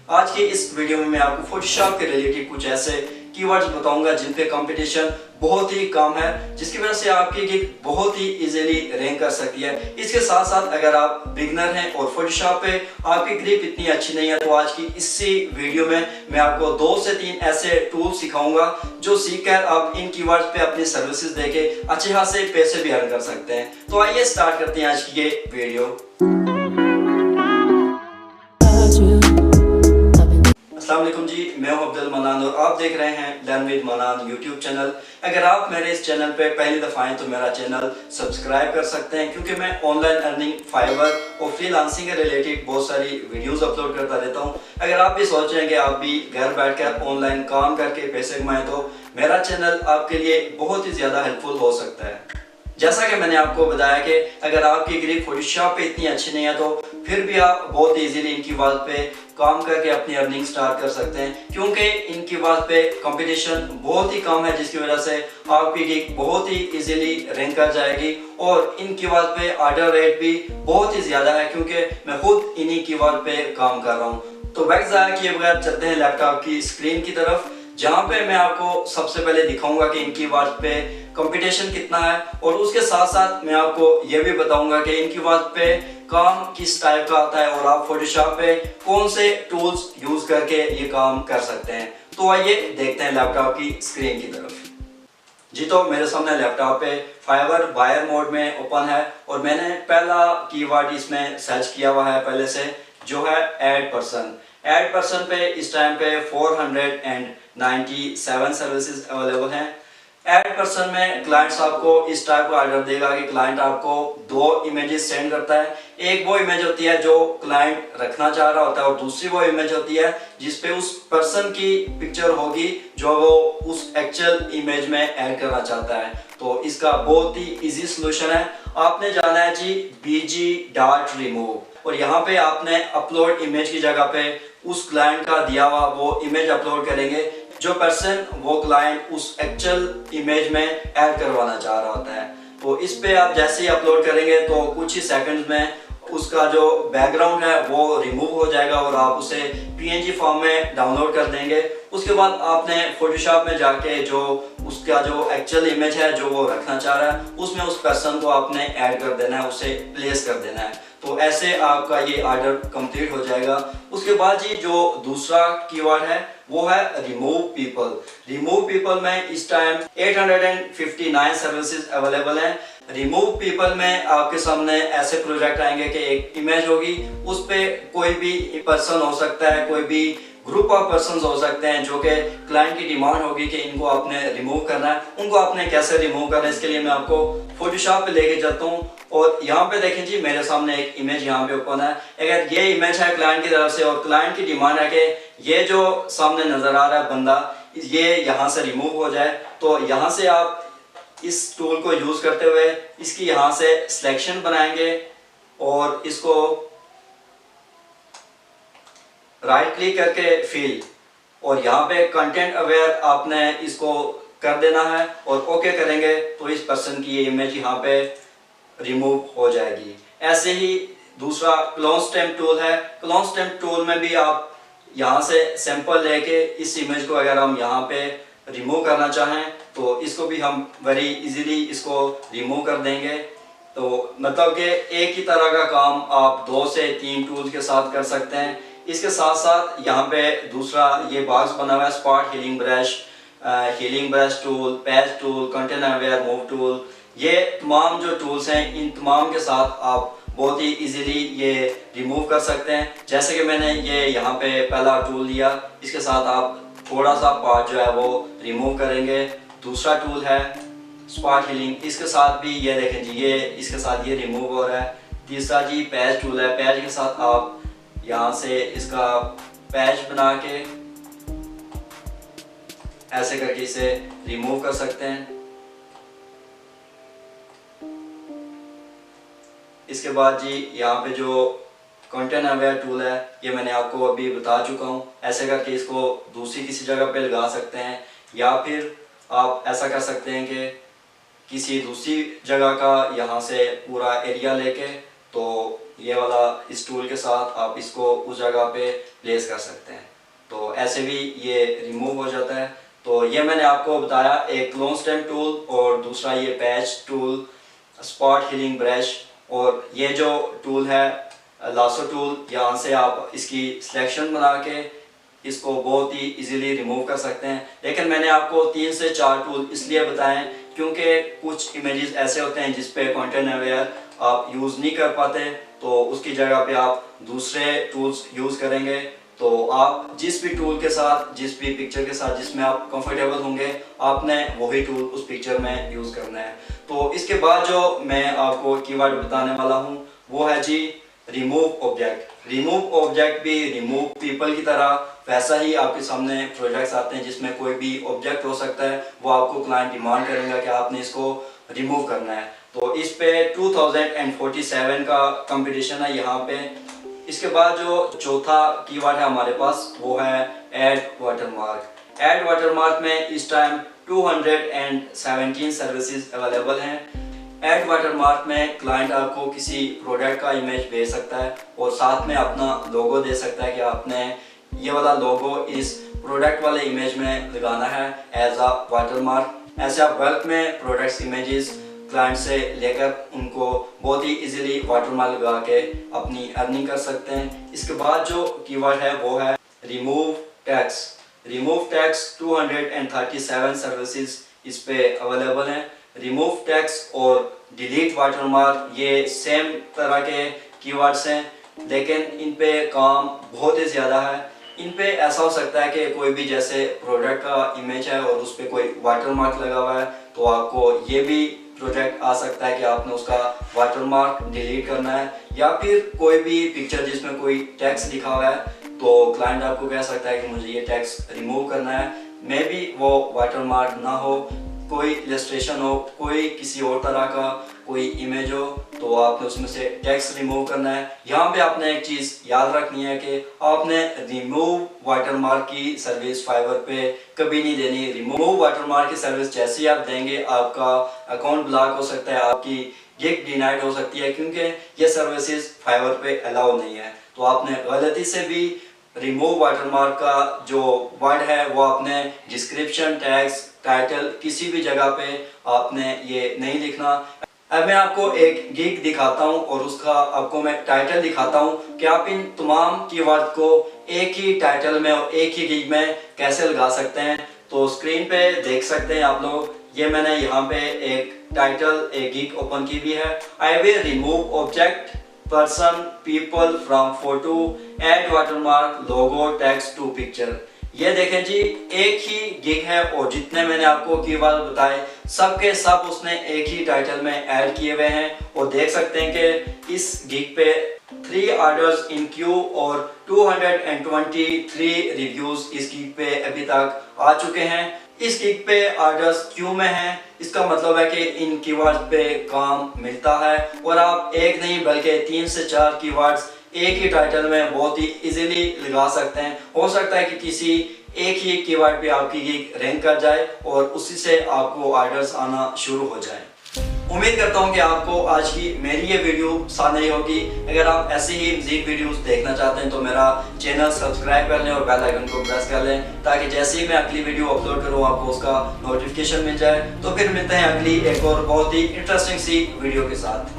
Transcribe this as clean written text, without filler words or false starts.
आज की इस वीडियो में मैं आपको फोटोशॉप के रिलेटेड कुछ ऐसे कीवर्ड्स बताऊंगा जिन पे कंपटीशन बहुत ही कम है, जिसकी वजह से आपकी गिग बहुत ही इजीली रैंक कर सकती है। इसके साथ साथ अगर आप बिगनर हैं और फोटोशॉप पे आपकी ग्रिप इतनी अच्छी नहीं है, तो आज की इसी वीडियो में मैं आपको 2 से 3 ऐसे टूल्स सिखाऊंगा जो सीखकर आप इन कीवर्ड्स पे अपनी सर्विसेज देके अच्छे खासे पैसे भी अर्न कर सकते हैं। तो आइए स्टार्ट करते हैं आज की ये वीडियो। अस्सलाम वालेकुम जी, मैं हूं अब्दुल मनान और आप देख रहे हैं लर्न विद मनान यूट्यूब चैनल। अगर आप मेरे इस चैनल पे पहली दफ़ा आए तो मेरा चैनल सब्सक्राइब कर सकते हैं, क्योंकि मैं ऑनलाइन अर्निंग, फाइवर और फ्रीलांसिंग के रिलेटेड बहुत सारी वीडियोस अपलोड करता रहता हूं। अगर आप भी सोच रहे हैं कि आप भी घर बैठकर ऑनलाइन काम करके पैसे कमाएं, तो मेरा चैनल आपके लिए बहुत ही ज़्यादा हेल्पफुल हो सकता है। जैसा कि मैंने आपको बताया कि अगर आपकी ग्रिप फोटोशॉप पे इतनी अच्छी नहीं है, तो फिर भी आप बहुत इजीली इनकी बात पे काम करके अपनी अर्निंग स्टार्ट कर सकते हैं, क्योंकि इनकी बात पे कंपटीशन बहुत ही कम है, जिसकी वजह से आपकी गिग बहुत ही इजीली रैंक कर जाएगी। और इनकी बात पे ऑर्डर रेट भी बहुत ही ज़्यादा है, क्योंकि मैं खुद इन्हीं की बात पे काम कर रहा हूँ। तो वक्त ज़ाया किए बगैर चलते हैं लैपटॉप की स्क्रीन की तरफ, जहाँ पे मैं आपको सबसे पहले दिखाऊंगा कि इनकी बात पे कंपटीशन कितना है, और उसके साथ साथ मैं आपको ये भी बताऊंगा कि इनकी बात पे काम किस टाइप का आता है और आप फोटोशॉप पे कौन से टूल्स यूज करके ये काम कर सकते हैं। तो आइए देखते हैं लैपटॉप की स्क्रीन की तरफ। जी, तो मेरे सामने लैपटॉप पे फाइवर बायर मोड में ओपन है, और मैंने पहला कीवर्ड इसमें सर्च किया हुआ है पहले से, जो है ऐड पर्सन। ऐड पर्सन पे इस टाइम पे 497 सर्विसेज अवेलेबल हैं। ऐड पर्सन में क्लाइंट्स आपको इस टाइप का ऑर्डर देगा कि क्लाइंट आपको 2 इमेजेस सेंड करता है। एक वो इमेज होती है जो क्लाइंट रखना चाह रहा होता है, और दूसरी वो इमेज होती है जिसपे उस पर्सन की पिक्चर होगी जो वो उस एक्चुअल इमेज में ऐड करना चाहता है। तो इसका बहुत ही इजी सोल्यूशन है। आपने जाना है जी bg.remove, और यहाँ पे आपने अपलोड इमेज की जगह पे उस क्लाइंट का दिया हुआ वो इमेज अपलोड करेंगे जो पर्सन वो क्लाइंट उस एक्चुअल इमेज में ऐड करवाना चाह रहा होता है। तो इस पे आप जैसे ही अपलोड करेंगे तो कुछ ही सेकंड्स में उसका जो बैकग्राउंड है वो रिमूव हो जाएगा, और आप उसे PNG फॉर्म में डाउनलोड कर देंगे। उसके बाद आपने फोटोशॉप में जाके जो उसका जो एक्चुअल इमेज है जो वो रखना चाह रहा है, उसमें उस पर्सन को आपने ऐड कर देना है, उसे प्लेस कर देना है। तो ऐसे आपका ये ऑर्डर कंप्लीट हो जाएगा। उसके बाद जी जो दूसरा कीवर्ड है वो है रिमूव पीपल। रिमूव पीपल में इस टाइम 859 सर्विसेज अवेलेबल हैं। रिमूव पीपल में आपके सामने ऐसे प्रोजेक्ट आएंगे कि एक इमेज होगी, उस पे कोई भी पर्सन हो सकता है, कोई भी ग्रुप ऑफ पर्सन्स हो सकते हैं, जो कि क्लाइंट की डिमांड होगी कि इनको आपने रिमूव करना है। उनको आपने कैसे रिमूव करना है, इसके लिए मैं आपको फोटोशॉप पे लेके जाता हूँ। और यहाँ पे देखें जी, मेरे सामने एक इमेज यहाँ पे ओपन है। अगर ये इमेज है क्लाइंट की तरफ से और क्लाइंट की डिमांड है कि ये जो सामने नजर आ रहा है बंदा, ये यहाँ से रिमूव हो जाए, तो यहाँ से आप इस टूल को यूज करते हुए इसकी यहाँ से सिलेक्शन बनाएंगे और इसको राइट क्लिक करके फिल, और यहाँ पे कंटेंट अवेयर आपने इसको कर देना है, और ओके करेंगे तो इस पर्सन की ये इमेज यहाँ पे रिमूव हो जाएगी। ऐसे ही दूसरा क्लोन स्टैम्प टूल है। क्लोन स्टैम्प टूल में भी आप यहाँ से सैंपल लेके इस इमेज को अगर हम यहाँ पे रिमूव करना चाहें तो इसको भी हम वेरी इजीली इसको रिमूव कर देंगे। तो मतलब कि एक ही तरह का काम आप 2 से 3 टूल्स के साथ कर सकते हैं। इसके साथ साथ यहाँ पे दूसरा ये बॉक्स बना हुआ है, spot healing brush tool, patch tool, content aware move tool. ये तमाम जो टूल्स हैं, इन तमाम के साथ आप बहुत ही इजीली ये रिमूव कर सकते हैं। जैसे कि मैंने ये यहाँ पे पहला टूल लिया, इसके साथ आप थोड़ा सा पार्ट जो है वो रिमूव करेंगे। दूसरा टूल है स्पॉट हीलिंग, इसके साथ भी ये देखें जी, ये इसके साथ ये रिमूव हो रहा है। तीसरा जी पैच टूल है। पैच के साथ आप यहाँ से इसका पैच बना के ऐसे करके इसे रिमूव कर सकते हैं। इसके बाद जी यहाँ पे जो कंटेंट अवेयर टूल है, ये मैंने आपको अभी बता चुका हूँ। ऐसे करके इसको दूसरी किसी जगह पे लगा सकते हैं, या फिर आप ऐसा कर सकते हैं कि किसी दूसरी जगह का यहाँ से पूरा एरिया लेके तो ये वाला इस टूल के साथ आप इसको उस जगह पे प्लेस कर सकते हैं, तो ऐसे भी ये रिमूव हो जाता है। तो ये मैंने आपको बताया, एक क्लोन स्टैम्प टूल और दूसरा ये patch tool, spot healing brush, और ये जो टूल है लासो टूल, यहाँ से आप इसकी सिलेक्शन बना के इसको बहुत ही इजीली रिमूव कर सकते हैं। लेकिन मैंने आपको 3 से 4 टूल इसलिए बताएं क्योंकि कुछ इमेजेस ऐसे होते हैं जिस पे कंटेंट अवेयर आप यूज़ नहीं कर पाते, तो उसकी जगह पे आप दूसरे टूल्स यूज़ करेंगे। तो आप जिस भी टूल के साथ, जिस भी पिक्चर के साथ जिसमें आप कंफर्टेबल होंगे, आपने वही टूल उस पिक्चर में यूज़ करना है। तो इसके बाद जो मैं आपको कीवर्ड बताने वाला हूँ वो है जी रिमूव ऑब्जेक्ट। रिमूव ऑब्जेक्ट भी रिमूव पीपल की तरह वैसा ही आपके सामने प्रोजेक्ट्स आते हैं जिसमें कोई भी ऑब्जेक्ट हो सकता है, वो आपको क्लाइंट डिमांड करेंगे कि आपने इसको रिमूव करना है। तो इस पे 2047 का कंपटीशन है यहाँ पे। इसके बाद जो चौथा कीवर्ड है हमारे पास वो है ऐड वाटरमार्क। ऐड वाटरमार्क में इस टाइम 217 सर्विसेज अवेलेबल हैं। ऐड वाटरमार्क में क्लाइंट आपको किसी प्रोडक्ट का इमेज भेज सकता है और साथ में अपना लोगो दे सकता है कि आपने ये वाला लोगो इस प्रोडक्ट वाले इमेज में लगाना है एज अ वाटरमार्क। ऐसे आप बल्क में प्रोडक्ट्स इमेजेस क्लाइंट से लेकर उनको बहुत ही इजीली वाटरमार्क लगा के अपनी अर्निंग कर सकते हैं। इसके बाद जो कीवर्ड है वो है remove tax. Remove tax 237 services इस पे अवेलेबल हैं। रिमूव टैक्स और डिलीट वाटरमार्क ये सेम तरह के कीवर्ड्स हैं, लेकिन इन पे काम बहुत ही ज़्यादा है। इन पे ऐसा हो सकता है कि कोई भी जैसे प्रोडक्ट का इमेज है और उस पर कोई वाटरमार्क लगा हुआ है, तो आपको ये भी प्रोजेक्ट आ सकता है कि आपने उसका वाटरमार्क डिलीट करना है, या फिर कोई भी पिक्चर जिसमें कोई टेक्स्ट लिखा हुआ है तो क्लाइंट आपको कह सकता है कि मुझे ये टेक्स्ट रिमूव करना है। मे बी वो वाटरमार्क ना हो, कोई इलस्ट्रेशन हो, कोई किसी और तरह का कोई इमेज हो, तो आपने उसमें से टेक्स्ट रिमूव करना है। यहाँ पे आपने एक चीज़ याद रखनी है कि आपने रिमूव वाटरमार्क की सर्विस फाइवर पे कभी नहीं देनी। रिमूव वाटरमार्क की सर्विस जैसे ही आप देंगे आपका अकाउंट ब्लॉक हो सकता है, आपकी गिग डिनाइड हो सकती है, क्योंकि ये सर्विसेज फाइवर पे अलाउ नहीं है। तो आपने गलती से भी रिमूव वाटरमार्क का जो वर्ड है वो आपने डिस्क्रिप्शन, टैग्स, टाइटल किसी भी जगह पे आपने ये नहीं लिखना। अब मैं आपको एक गिग दिखाता हूँ और उसका आपको मैं टाइटल दिखाता हूँ कि आप इन तमाम कीवर्ड को एक ही टाइटल में और एक ही गिग में कैसे लगा सकते हैं। तो स्क्रीन पे देख सकते हैं आप लोग, ये मैंने यहाँ पे एक टाइटल, एक गिग ओपन की भी है। I will remove object, person, people from photo, add watermark, logo, text to picture. ये देखें जी, एक ही गिग है और जितने मैंने आपको कीवर्ड बताए सब के सब उसने एक ही टाइटल में ऐड किए हुए हैं। और देख सकते हैं कि इस गिग पे 3 ऑर्डर्स इन क्यू और 223 रिव्यूज इस गिग पे अभी तक आ चुके हैं। इस गिग पे ऑर्डर्स क्यू में हैं, इसका मतलब है कि इन कीवर्ड्स पे काम मिलता है और आप एक नहीं बल्कि 3 से 4 कीवर्ड्स एक ही टाइटल में बहुत ही इजीली लगा सकते हैं। हो सकता है कि किसी एक ही कीवर्ड पे आपकी गिग रैंक कर जाए और उसी से आपको ऑर्डर्स आना शुरू हो जाए। उम्मीद करता हूं कि आपको आज की मेरी ये वीडियो पसंद आई होगी। अगर आप ऐसे ही मज़ीद वीडियोस देखना चाहते हैं तो मेरा चैनल सब्सक्राइब कर लें और बेल आइकन को प्रेस कर लें, ताकि जैसे ही मैं अगली वीडियो अपलोड करूं आपको उसका नोटिफिकेशन मिल जाए। तो फिर मिलते हैं अगली एक और बहुत ही इंटरेस्टिंग सी वीडियो के साथ।